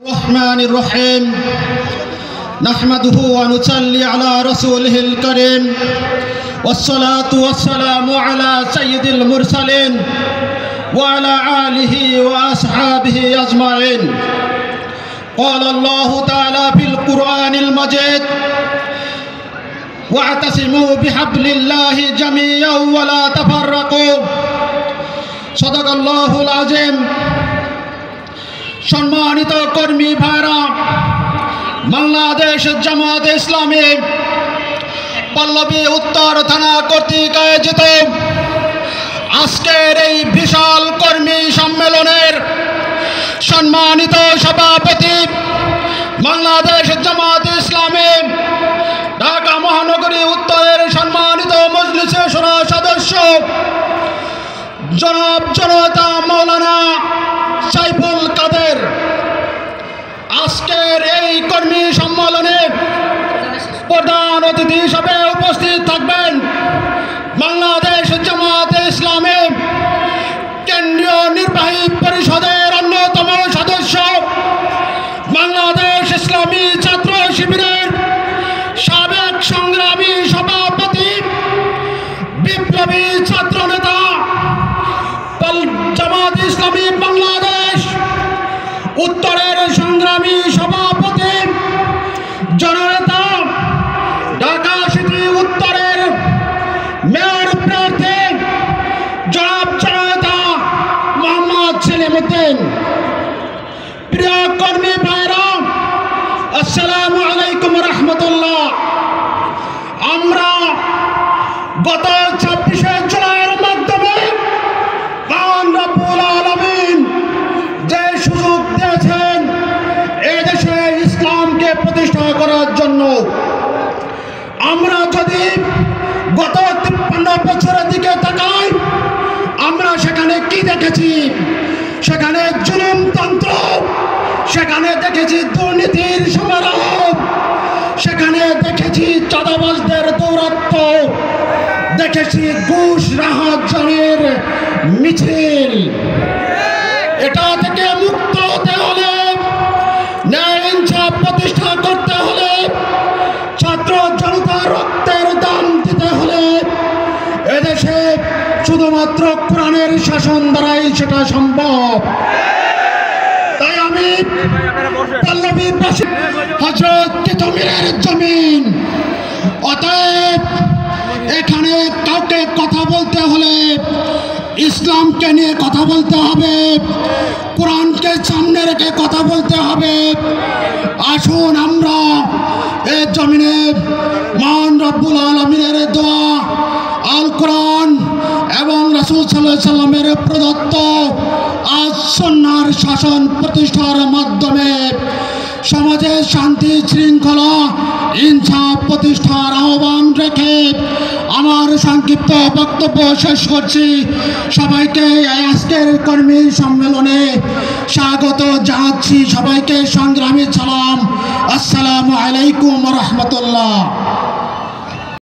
الرحمن الرحيم نحمده ونصلي على رسوله الكريم والصلاة والسلام على سيد المرسلين وعلى آله وأصحابه أجمعين. قال الله تعالى في القرآن المجيد واعتصموا بحبل الله جميعا ولا تفرقوا صدق الله العظيم। সম্মানিত কর্মী ভাইরা, বাংলাদেশ জামাত ইসলামী পল্লবী উত্তর থানা কর্তৃক আয়োজিত আজকের এই বিশাল কর্মী সম্মেলনের সম্মানিত সভাপতি, বাংলাদেশ জামাত ইসলামী ঢাকা মহানগরী উত্তরের সম্মানিত মজলিসে শুরা সদস্য জনাব জনতা মৌলানা সাইফুল কাদের, আজকের এই কর্মী সম্মেলনে প্রধান অতিথি হিসেবে উপস্থিত থাকবেন বাংলাদেশ জামাত ইসলামী কেন্দ্রীয় নির্বাহী পরিষদের অন্যতম সদস্য, বাংলাদেশ ইসলামী ছাত্র শিবিরের সাবেক সংগ্রামী সভাপতি, বিপ্লবী ছাত্র নেতা, জামাত ইসলামী বাংলাদেশ উত্তরের সংগ্রামী সভাপতি, জননেতা, ঢাকা সিটি উত্তরের মেয়র প্রার্থী জনাব জননেতা মোহাম্মদ সেলিমউদ্দিন। প্রিয় কর্মী ভাইরা, আসসালামু আলাইকুম রহমতুল্লাহ। আমরা গত 26শে জুলাইয়ের মাধ্যমে মহান রব্বুল আলামিন যে সুযোগ দিয়েছেন এদেশে ইসলামকে প্রতিষ্ঠা করার জন্য, আমরা যদি গত 53 বছরের দিকে তাকাই, আমরা সেখানে কি দেখেছি? সেখানে জুলুমতন্ত্র, সেখানে দেখেছি দুর্নীতির সমারোহ, সেখানে দেখেছি চাঁদাবাজদের দৌরাত্ম্য, দেখেছি ঘুষ রাহাজানির মিছিল। এটা থেকে মুক্ত হতে হলে, ন্যায় ইনসাফ প্রতিষ্ঠা করতে হলে, ছাত্র জনতার রক্তের দাম দিতে হলে এদেশে শুধুমাত্র কোরআনের শাসন দ্বারাই সেটা সম্ভব। তাই আমি পল্লবীবাসী হযরত তিতুমীরের জমিন, অতএব এখানে কাউকে কথা বলতে হলে ইসলামকে নিয়ে কথা বলতে হবে, কোরআনকে সামনে রেখে কথা বলতে হবে। আসুন আমরা এই জমিনে মহান রব্বুল আলামিনের দোয়া, আল কোরআন এবং রাসূল সাল্লাল্লাহু আলাইহি সাল্লামের প্রদত্ত আজ সুন্নাহর শাসন প্রতিষ্ঠার মাধ্যমে সমাজে শান্তি শৃঙ্খলা ইনসাফ প্রতিষ্ঠার আহ্বান রেখে আমার সংক্ষিপ্ত বক্তব্য শেষ করছি। সবাইকে আজকের কর্মী সম্মেলনে স্বাগত জানাচ্ছি। সবাইকে সংগ্রামী সালাম, আসসালামু আলাইকুম রহমতুল্লাহ।